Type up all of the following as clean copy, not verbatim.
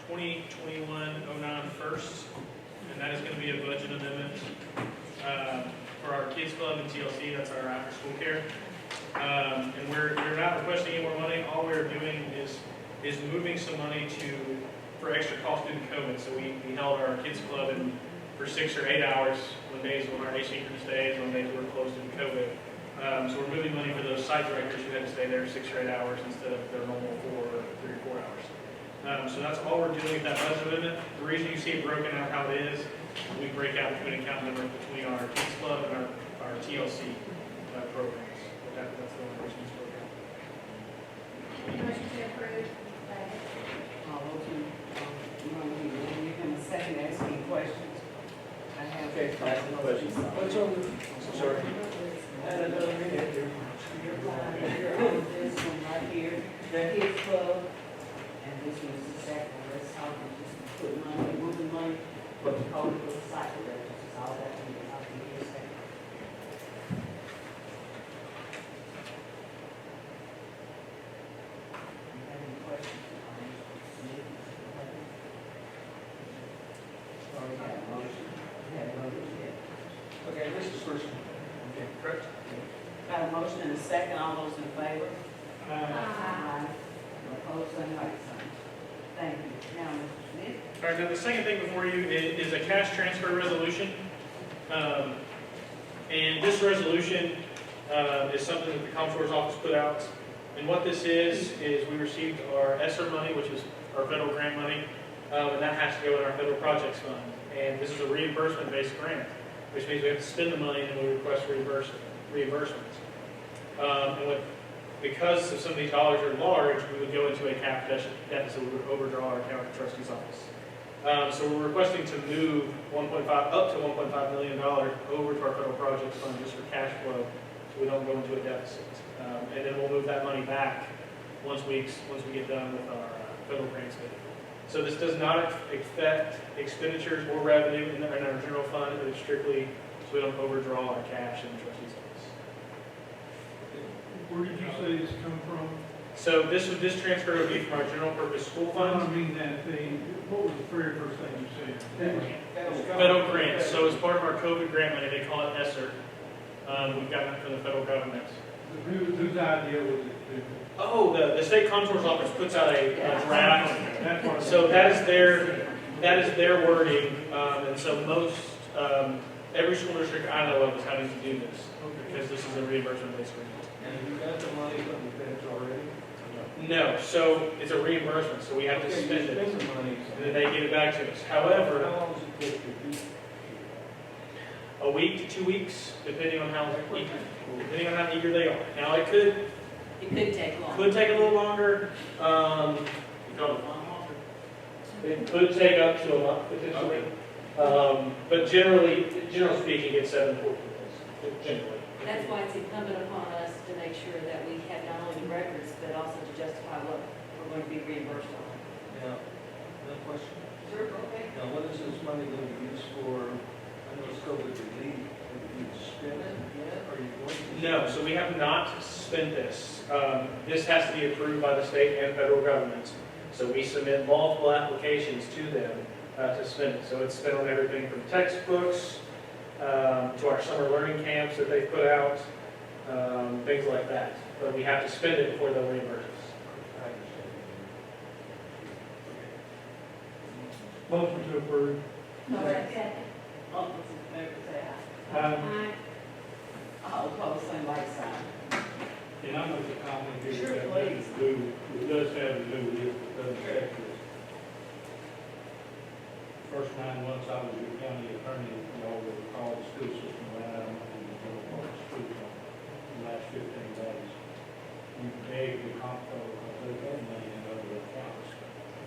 2021-09 first, and that is going to be a budget amendment for our kids club and TLC. That's our after-school care. And we're not requesting any more money. All we're doing is moving some money for extra cost due to COVID. So we held our kids club for 6 or 8 hours on days when our asynchronous days, on days we were closed due to COVID. So we're moving money for those site directors who had to stay there 6 or 8 hours instead of their normal 3 or 4 hours. So that's all we're doing with that budget amendment. The reason you see it broken out how it is, we break out between account numbers between our kids club and our TLC programs. That's the only reason it's broken out. Motion to approve. All those you want me to give him a second to ask any questions? I have. Okay, ask the questions. What's on the? Sorry. You're on this one right here, the kids club, and this one's the second, let's talk, just put money, moving money, but the code for the site directors, is all that we have to do is second. You have any questions? Already had a motion, had a motion, yeah. Okay, this is first. Okay, correct? Got a motion and a second, all those in favor? Aye. Opposed, same like sign. Thank you. Now, Mr. Smith. All right, now the second thing before you is a cash transfer resolution. And this resolution is something that the Comptroller's office put out. And what this is we received our ESSER money, which is our federal grant money, and that has to go in our federal projects fund. And this is a reimbursement-based grant, which means we have to spend the money and then we request reimbursement. Because some of these dollars are large, we would go into a cap deficit, we would overdraw our county trustee's office. So we're requesting to move up to $1.5 million over to our federal projects fund just for cash flow, so we don't go into a deficit. And then we'll move that money back once we get done with our federal grant spending. So this does not affect expenditures or revenue in our general fund, but it's strictly so we don't overdraw our cash in the trustee's office. Where did you say this come from? So this transfer would be from our general purpose school I fund. mean that thing, what was the very first thing you said? Federal grants. So as part of our COVID grant money, they call it ESSER. We've gotten it from the federal government. Whose idea was it? Oh, the state comptroller's office puts out a draft. That's what. So that is their wording. And so every school district I know of is having to do this because this is a reimbursement-based grant. And you got the money from the feds already? No, so it's a reimbursement, so we have to spend it, Spend the money. and then they give it back to us. How However, long does it take to do? a week to 2 weeks, depending on how eager they are. Now, it could take long. take a little longer. It could take up to a month potentially. But generally speaking, it's 7 to 14 days. Generally. That's why it's incumbent upon us to make sure that we have not only the records, but also to justify what we're going to be reimbursed on. Now, another question. Sure, okay. Now, what is this money going to be used for? I know it's COVID relief. Have you spent it yet? Are you going to? No, so we have not spent this. This has to be approved by the state and federal governments. So we submit multiple applications to them to spend it. So it's spent on everything from textbooks to our summer learning camps that they've put out, things like that. But we have to spend it before they'll reimburse us. Motion to approve. Second. All those in favor say aye. Aye. All opposed, same like sign. And I know the complicated. Sure, that please. it does have to do with it, it doesn't affect this. First 9 months I was your county attorney, y'all would call the school system around, and the general public school from the last 15 days. We begged the comptroller, because they had money in other accounts.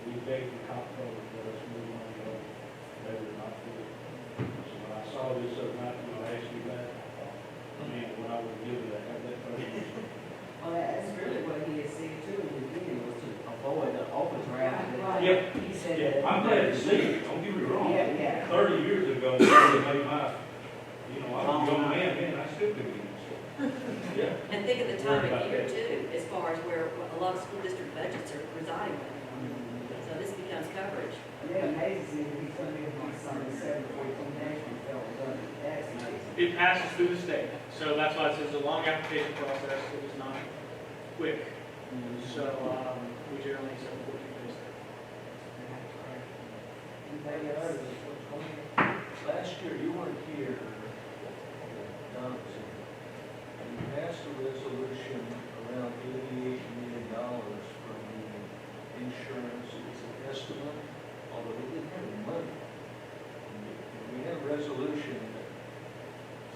We begged the comptroller for us to move money over. They would not do it. So when I saw this other night, when I asked you that, I thought, man, what I would give to have that person. Well, that's really what he had said too in the beginning, was to avoid the overdraft. Right. Yep. He said Yeah, that. I'm glad to see it, don't get me wrong. Yeah. 30 years ago, when they made my, I was a young man, I still could be. Yeah. And think of the time of year too, as far as where a lot of school district budgets are residing. So this becomes becomes coverage. And it amazes me that he's gonna be on something 7 to 14 days from federal government. That's amazing. It passes through the state, so that's why it says a long application process, it is not quick. So, we generally say 14 days. Anybody else? Last year, you weren't here, Don was here. You passed a resolution around $88 million for the insurance, it's an estimate, although we didn't have any money. And we had a resolution that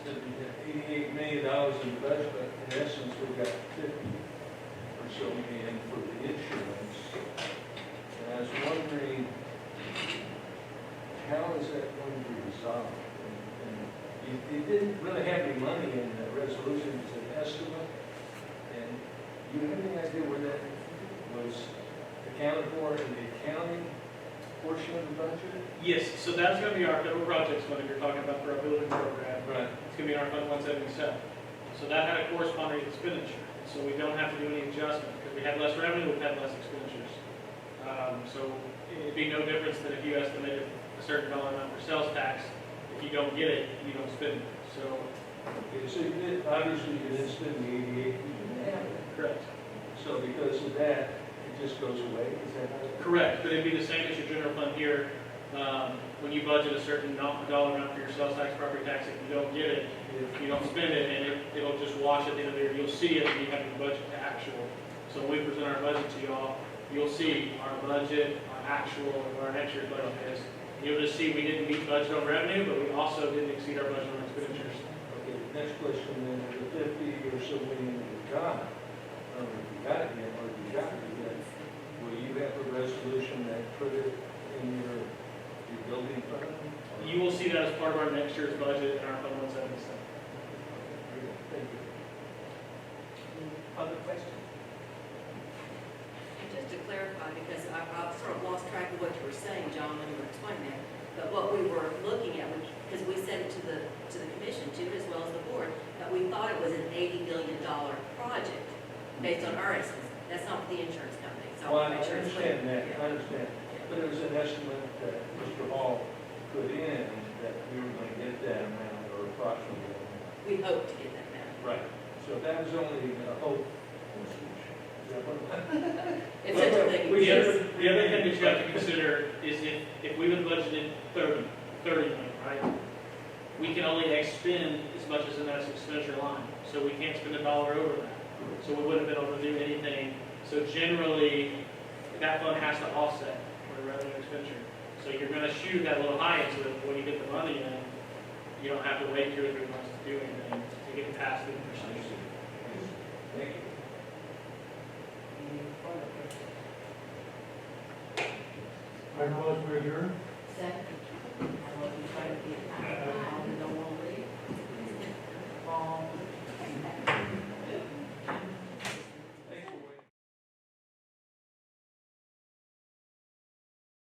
said we had $88 million in the budget, but in essence, we got 50 or so million for the insurance. And I was wondering, how is that going to be resolved? And you didn't really have any money in that resolution, it's an estimate. And you have any idea where that was accounted for in the accounting portion of the budget? Yes, so that's gonna be our federal projects fund, if you're talking about for our building program. Right. It's gonna be in our Fund 177. So that had a corresponding expenditure, so we don't have to do any adjustment, because we had less revenue, we've had less expenditures. So it'd be no difference than if you estimated a certain dollar amount for sales tax. If you don't get it, you don't spend it. So, Okay, so you did, obviously you didn't spend the 88, you didn't have it. correct. So because of that, it just goes away, is that how it? Correct, but it'd be the same as your general fund here. When you budget a certain dollar amount for your sales tax, property tax, if you don't get it, you don't spend it, and it'll just wash at the end of the year. You'll see it when you have your budget to actual. So when we present our budget to y'all, you'll see our budget, our actual, and what our next year's budget is. You'll just see we didn't meet budget on revenue, but we also didn't exceed our budget on expenditures. Okay, next question then, the 50 or so million you got, I don't know if you got it yet, or if you got it yet, will you have a resolution that put it in your building fund? You will see that as part of our next year's budget in our Fund 177. Thank you. Other questions? Just to clarify, because I sort of lost track of what you were saying, John, when you were explaining that, but what we were looking at, because we said it to the commission too, as well as the board, that we thought it was an $80 million project based on our estimates. That's not the insurance company, so Well, I I want to make sure it's clear. understand that, I understand. But it was an estimate that Mr. Hall put in, that we were going to get that amount, or approximately that amount. We hope to get that now. Right. So that was only a hope. Is that what it was? It's such a thing. The other thing that you have to consider is if we would budgeted 30 million, right? We can only expend as much as in that expenditure line, so we can't spend a dollar over that. So we wouldn't have been able to do anything. So generally, that fund has to offset for the revenue expenditure. So you're gonna shoot that little high into it, when you get the money in, you don't have to wait 2 or 3 months to do anything to get past the percentage.